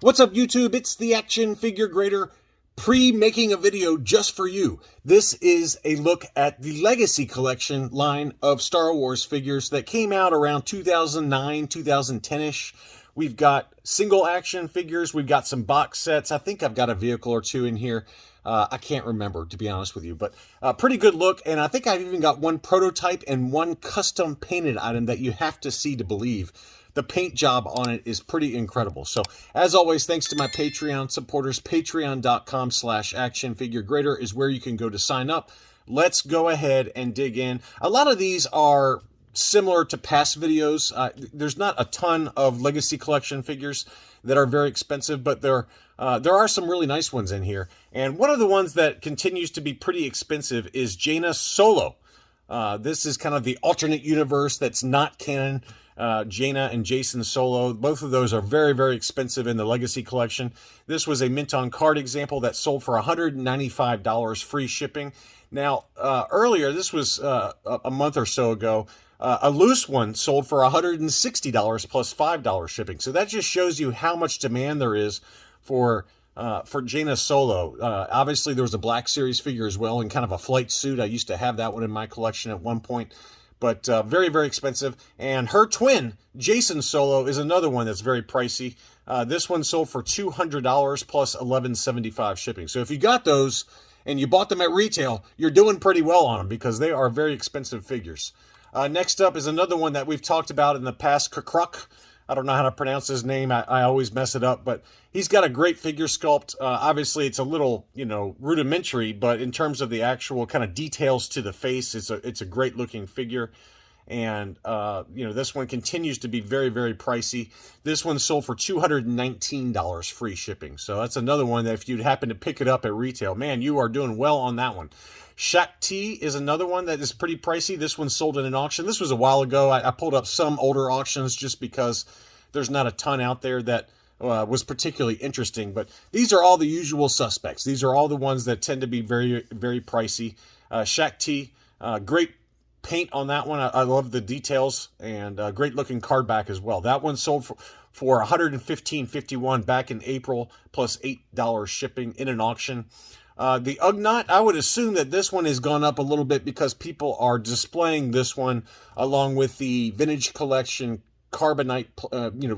What's up, YouTube? It's the Action Figure Grader pre-making a video just for you. This is a look at the Legacy Collection line of Star Wars figures that came out around 2009, 2010-ish. We've got single action figures. We've got some box sets. I think I've got a vehicle or two in here. I can't remember, to be honest with you, but pretty good look. And I think I've even got one prototype and one custom painted item that you have to see to believe. The paint job on it is pretty incredible. So, as always, thanks to my Patreon supporters. Patreon.com/actionfiguregrader is where you can go to sign up. Let's go ahead and dig in. A lot of these are similar to past videos. There's not a ton of Legacy Collection figures that are very expensive, but there are some really nice ones in here. And one of the ones that continues to be pretty expensive is Jaina Solo. This is kind of the alternate universe that's not canon. Jaina and Jacen Solo, both of those are very, very expensive in the Legacy Collection. This was a mint on card example that sold for $195 free shipping. Now, earlier, this was a month or so ago, a loose one sold for $160 plus $5 shipping. So that just shows you how much demand there is for Jaina Solo. Obviously, there was a Black Series figure as well in kind of a flight suit. I used to have that one in my collection at one point. But very, very expensive. And her twin, Jacen Solo, is another one that's very pricey. This one sold for $200 plus $11.75 shipping. So if you got those and you bought them at retail, you're doing pretty well on them because they are very expensive figures. Next up is another one that we've talked about in the past, Kruk. I don't know how to pronounce his name. I always mess it up, but he's got a great figure sculpt. Obviously, it's a little, rudimentary, but in terms of the actual kind of details to the face, it's a great looking figure. And, this one continues to be very, very pricey. This one sold for $219 free shipping. So that's another one that if you'd happen to pick it up at retail, man, you are doing well on that one. Shakti is another one that is pretty pricey. This one sold in an auction. This was a while ago. I pulled up some older auctions just because there's not a ton out there that was particularly interesting. But these are all the usual suspects. These are all the ones that tend to be very, very pricey. Shakti, great paint on that one. I love the details and great looking card back as well. That one sold for $115.51 back in April plus $8 shipping in an auction. The Ugnaught, I would assume that this one has gone up a little bit because people are displaying this one along with the Vintage Collection Carbonite,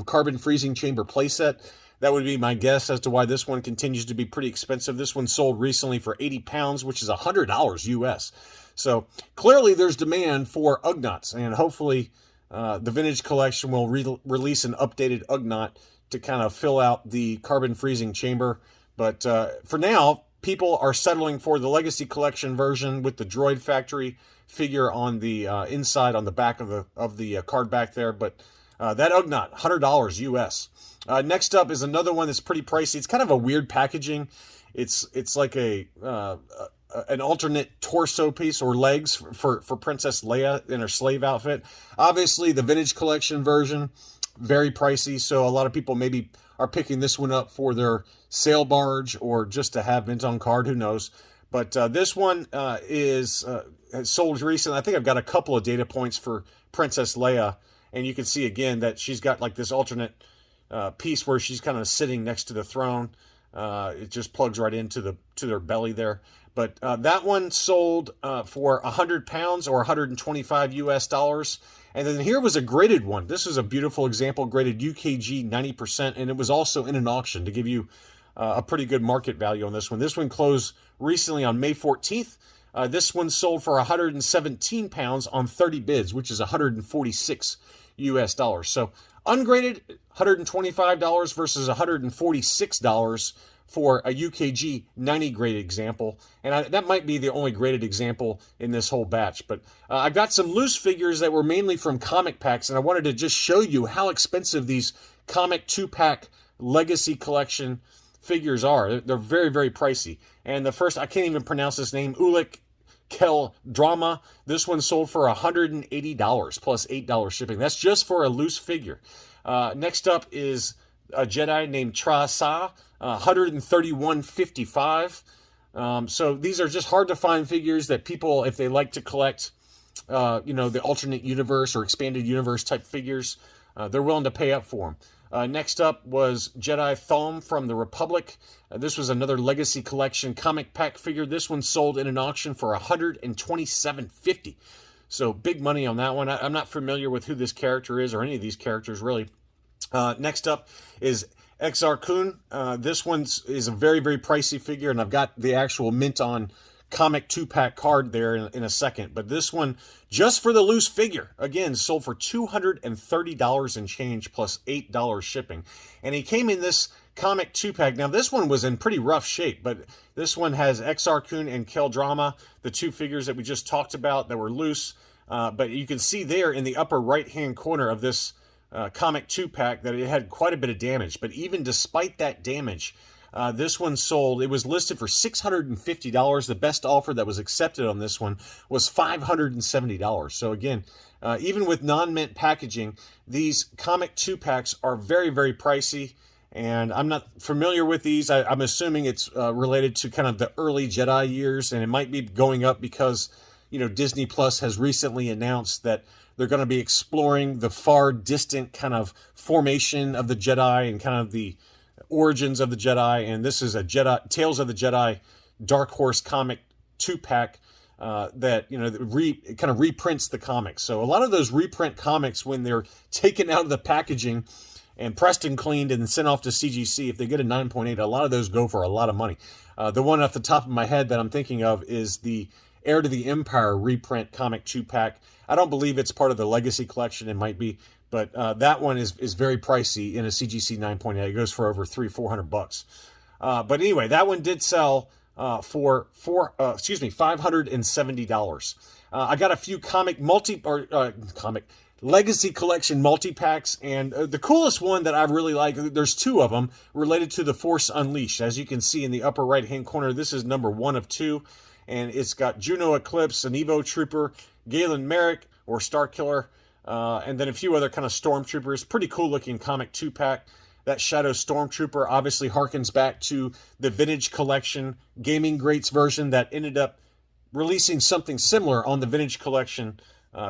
carbon freezing chamber playset. That would be my guess as to why this one continues to be pretty expensive. This one sold recently for 80 pounds, which is $100 US. So clearly there's demand for Ugnaughts, and hopefully the Vintage Collection will release an updated Ugnaught to kind of fill out the carbon freezing chamber. But for now, people are settling for the Legacy Collection version with the Droid Factory figure on the inside, on the back of the card back there. But that Ugnaught, $100 US. Next up is another one that's pretty pricey. It's kind of a weird packaging. It's like an alternate torso piece or legs for Princess Leia in her slave outfit. Obviously, the Vintage Collection version, very pricey. So a lot of people maybe are picking this one up for their sail barge or just to have mint on card, who knows. But this one has sold recently. I think I've got a couple of data points for Princess Leia, and you can see again that she's got like this alternate piece where she's kind of sitting next to the throne. It just plugs right into their belly there. But that one sold for 100 pounds or 125 US dollars. And then here was a graded one. This is a beautiful example, graded UKG 90%, and it was also in an auction to give you a pretty good market value on this one. This one closed recently on May 14th. This one sold for 117 pounds on 30 bids, which is 146 US dollars. So ungraded, $125 versus $146 for a UKG 90 graded example. And that might be the only graded example in this whole batch. But I got some loose figures that were mainly from comic packs, and I wanted to just show you how expensive these comic 2-pack Legacy Collection figures are. They're very, very pricey. And the first, I can't even pronounce this name, Ulik Kel Drama. This one sold for $180 plus $8 shipping. That's just for a loose figure. Next up is a Jedi named Tra Sa, $131.55. So these are just hard to find figures that people, if they like to collect, the alternate universe or expanded universe type figures, they're willing to pay up for them. Next up was Jedi Thawm from the Republic. This was another Legacy Collection comic pack figure. This one sold in an auction for $127.50. So big money on that one. I'm not familiar with who this character is or any of these characters really. Next up is Exar Kun. This one is a very, very pricey figure, and I've got the actual mint on comic 2-pack card there in a second. But this one, just for the loose figure, again, sold for $230 and change plus $8 shipping. And he came in this comic 2-pack. Now, this one was in pretty rough shape, but this one has Exar Kun and Kel Drama, the two figures that we just talked about that were loose. But you can see there in the upper right-hand corner of this comic 2-pack that it had quite a bit of damage. But even despite that damage, this one sold. It was listed for $650. The best offer that was accepted on this one was $570. So again, even with non-mint packaging, these comic 2-packs are very, very pricey. And I'm not familiar with these. I'm assuming it's related to kind of the early Jedi years, and it might be going up because, you know, Disney Plus has recently announced that they're going to be exploring the far distant kind of formation of the Jedi and kind of the origins of the Jedi. And this is a Jedi Tales of the Jedi Dark Horse comic 2-pack that, you know, kind of reprints the comics. So a lot of those reprint comics, when they're taken out of the packaging and pressed and cleaned and sent off to CGC, if they get a 9.8, a lot of those go for a lot of money. The one off the top of my head that I'm thinking of is the Heir to the Empire reprint comic 2-pack. I don't believe it's part of the Legacy Collection. It might be, but that one is very pricey in a CGC 9.8. It goes for over $300-400. But anyway, that one did sell for $570. I got a few comic Legacy Collection multi-packs, and the coolest one that I really like, there's two of them related to the Force Unleashed. As you can see in the upper right-hand corner, this is number 1 of 2, and it's got Juno Eclipse, an Evo Trooper, Galen Merrick, or Starkiller, and then a few other kind of Stormtroopers. Pretty cool-looking comic 2-pack. That Shadow Stormtrooper obviously harkens back to the Vintage Collection Gaming Greats version that ended up releasing something similar on the Vintage Collection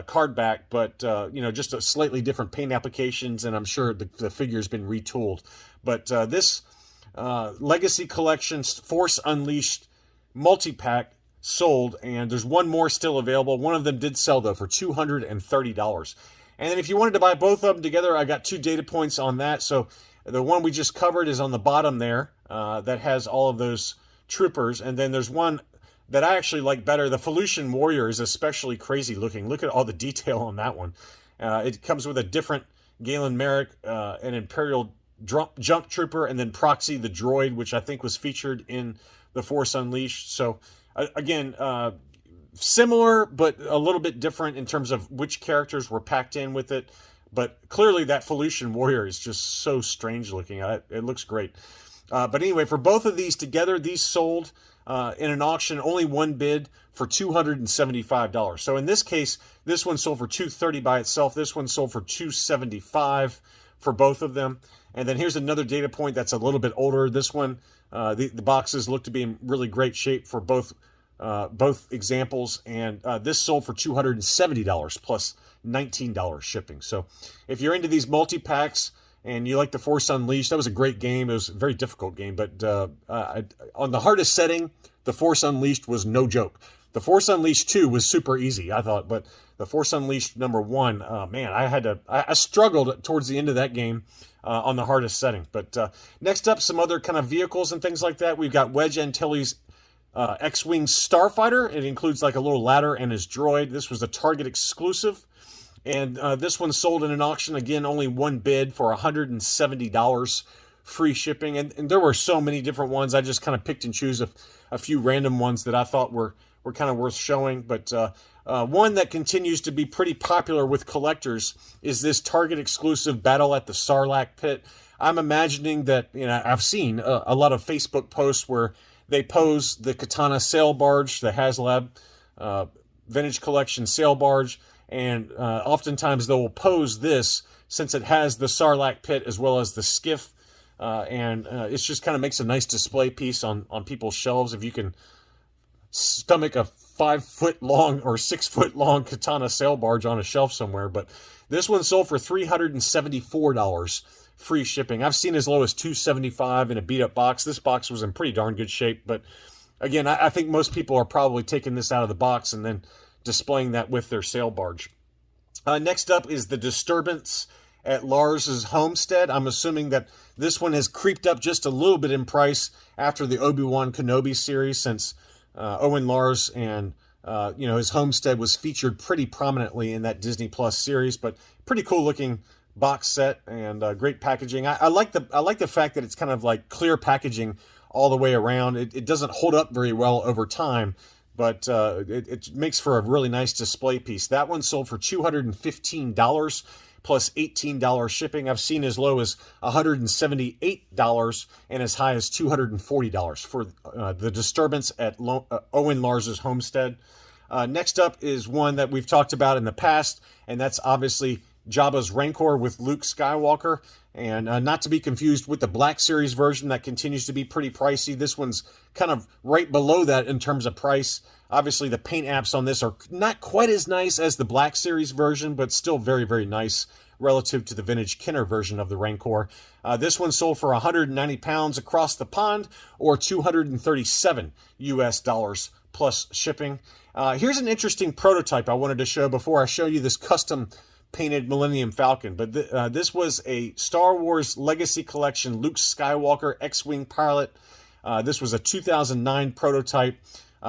card back, but you know, just a slightly different paint applications, and I'm sure the figure's been retooled. But this Legacy Collections Force Unleashed multi-pack sold, and there's one more still available. One of them did sell though for $230. And then if you wanted to buy both of them together, I got 2 data points on that. So the one we just covered is on the bottom there, that has all of those troopers, and then there's one that I actually like better. The Felucian Warrior is especially crazy looking. Look at all the detail on that one. It comes with a different Galen Merrick, an Imperial Jump Trooper, and then Proxy the droid, which I think was featured in the Force Unleashed. So again, similar, but a little bit different in terms of which characters were packed in with it. But clearly that Felucian Warrior is just so strange looking. It looks great. But anyway, for both of these together, these sold in an auction, only one bid for $275. So in this case, this one sold for $230 by itself. This one sold for $275 for both of them. And then here's another data point that's a little bit older. This one, the boxes look to be in really great shape for both examples. And this sold for $270 plus $19 shipping. So if you're into these multi-packs, and you like the Force Unleashed, that was a great game. It was a very difficult game, but on the hardest setting, the Force Unleashed was no joke. The Force Unleashed 2 was super easy, I thought, but the Force Unleashed number 1, man, I struggled towards the end of that game on the hardest setting. But next up, some other kind of vehicles and things like that. We've got Wedge Antilles' X-Wing Starfighter. It includes like a little ladder and his droid. This was a Target exclusive. And this one sold in an auction, again, only one bid for $170 free shipping. And there were so many different ones. I just kind of picked and choose a few random ones that I thought were kind of worth showing. But one that continues to be pretty popular with collectors is this Target exclusive Battle at the Sarlacc Pit. I'm imagining that, you know, I've seen a lot of Facebook posts where they pose the Katana sail barge, the HasLab Vintage Collection sail barge, and oftentimes they will pose this since it has the Sarlacc Pit as well as the skiff, and it just kind of makes a nice display piece on people's shelves if you can stomach a 5-foot long or 6-foot long Katana sail barge on a shelf somewhere. But this one sold for $374 free shipping. I've seen as low as $275 in a beat up box. This box was in pretty darn good shape, but again, I think most people are probably taking this out of the box and then displaying that with their sail barge. Next up is the Disturbance at Lars's Homestead. I'm assuming that this one has creeped up just a little bit in price after the Obi-Wan Kenobi series, since Owen Lars and his homestead was featured pretty prominently in that Disney Plus series. But pretty cool looking box set and great packaging. I like the fact that it's kind of like clear packaging all the way around. It doesn't hold up very well over time, but it makes for a really nice display piece. That one sold for $215 plus $18 shipping. I've seen as low as $178 and as high as $240 for the Disturbance at Owen Lars's Homestead. Next up is one that we've talked about in the past, and that's obviously Jabba's Rancor with Luke Skywalker, and not to be confused with the Black Series version that continues to be pretty pricey. This one's kind of right below that in terms of price. Obviously, the paint apps on this are not quite as nice as the Black Series version, but still very, very nice relative to the vintage Kenner version of the Rancor. This one sold for 190 pounds across the pond, or $237 US plus shipping. Here's an interesting prototype I wanted to show before I show you this custom painted Millennium Falcon. But this was a Star Wars Legacy Collection Luke Skywalker X-Wing pilot. This was a 2009 prototype,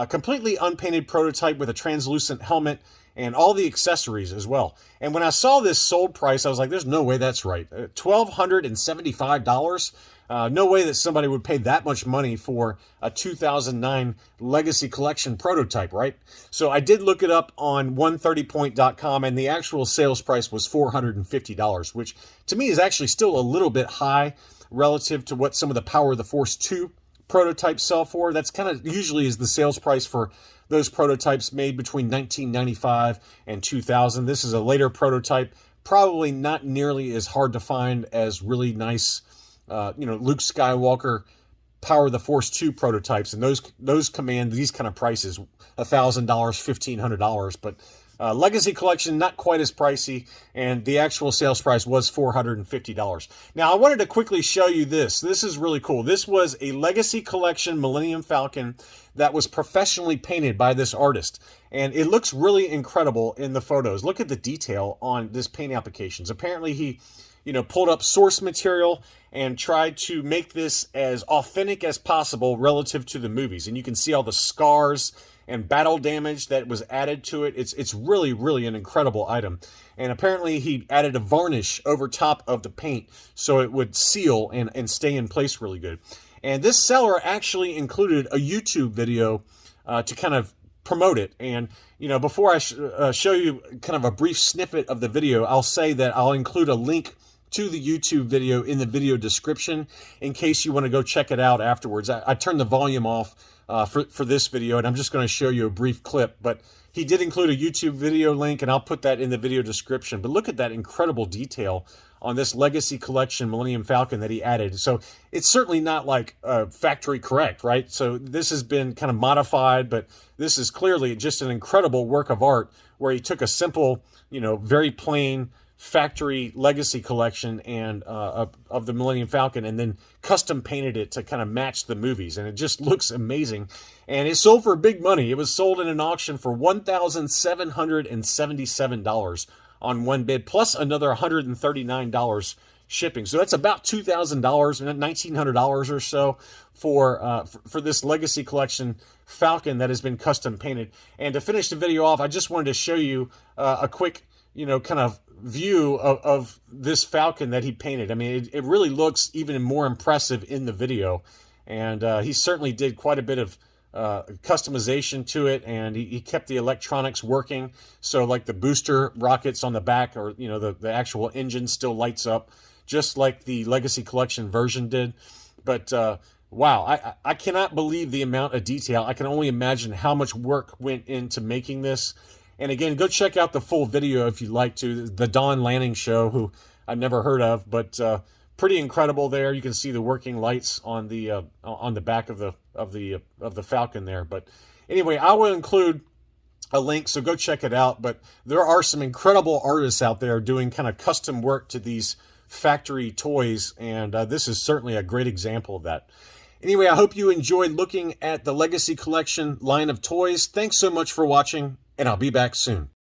completely unpainted prototype with a translucent helmet and all the accessories as well. And when I saw this sold price, I was like, there's no way that's right. $1,275? No way that somebody would pay that much money for a 2009 Legacy Collection prototype, right? So I did look it up on 130point.com, and the actual sales price was $450, which to me is actually still a little bit high relative to what some of the Power of the Force 2 prototypes sell for. That's kind of usually is the sales price for those prototypes made between 1995 and 2000. This is a later prototype, probably not nearly as hard to find as really nice Luke Skywalker Power of the Force 2 prototypes, and those command these kind of prices, $1,000, $1,500. But Legacy Collection, not quite as pricey, and the actual sales price was $450. Now, I wanted to quickly show you this. This is really cool. This was a Legacy Collection Millennium Falcon that was professionally painted by this artist, and it looks really incredible in the photos. Look at the detail on this paint applications. Apparently, he pulled up source material and tried to make this as authentic as possible relative to the movies. And you can see all the scars and battle damage that was added to it. It's really, really an incredible item. And apparently he added a varnish over top of the paint so it would seal and stay in place really good. And this seller actually included a YouTube video to kind of promote it. And before I show you kind of a brief snippet of the video, I'll say that I'll include a link to the YouTube video in the video description in case you want to go check it out afterwards. I turned the volume off for this video, and I'm just going to show you a brief clip, but he did include a YouTube video link, and I'll put that in the video description. But look at that incredible detail on this Legacy Collection Millennium Falcon that he added. So it's certainly not like factory correct, right? So this has been kind of modified, but this is clearly just an incredible work of art where he took a simple, very plain factory Legacy Collection and of the Millennium Falcon, and then custom painted it to kind of match the movies, and it just looks amazing. And it sold for big money. It was sold in an auction for $1,777 on one bid, plus another $139 shipping. So that's about $2,000, $1,900 or so for this Legacy Collection Falcon that has been custom painted. And to finish the video off, I just wanted to show you a quick kind of view of this Falcon that he painted. I mean, it really looks even more impressive in the video, and he certainly did quite a bit of customization to it, and he kept the electronics working. So like the booster rockets on the back, or the actual engine still lights up just like the Legacy Collection version did. But wow, I cannot believe the amount of detail. I can only imagine how much work went into making this. And again, go check out the full video if you'd like to. The Dawn Lanning Show, who I've never heard of, but pretty incredible there. You can see the working lights on the back of the Falcon there. But anyway, I will include a link, so go check it out. But there are some incredible artists out there doing kind of custom work to these factory toys, and this is certainly a great example of that. Anyway, I hope you enjoyed looking at the Legacy Collection line of toys. Thanks so much for watching, and I'll be back soon.